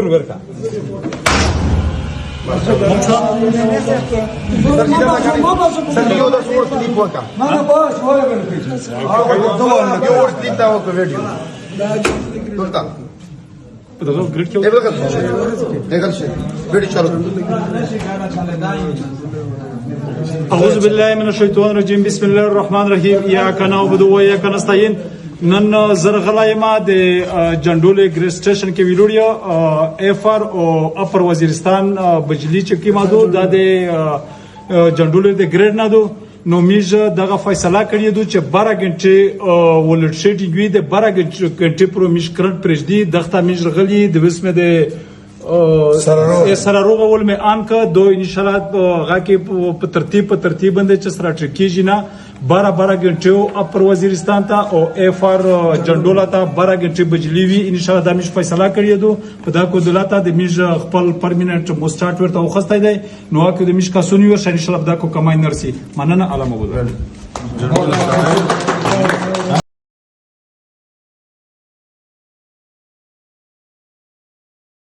ورکل ورکا اعوذ بالله من الشیطان الرجیم بسم الله الرحمن الرحیم ایاک نعبد و ایاک نستعین نن زرغلای ما د جندول ګریډ سټیشن کې ویلوړیا افر او اپر وزیرستان بجلی چې کی مادو د جندول د ګریډ نه دو نو میج دغه فیصله کړی دو چې 12 غنټه ولټ شیټینګ وی د 12 غنټه پرو میش کرنٹ پرېږدي دغه میج غلی د وسمه د سره ول می ان کا دو ان شاء الله غا کې په ترتیب باندې چې سره ټریکیږي نه 12 غنټه اپر وزیرستان ته او اف ار جندولا ته 12 غنټه بجلی وی ان شاء الله د میش فیصله کړی دو په دا کو دلاته د میش خپل پرمننت موسټارټ ورته وخسته دی نو که د میش کا سونی ور ان شاء الله دا کو کمای نرسي مننه علامه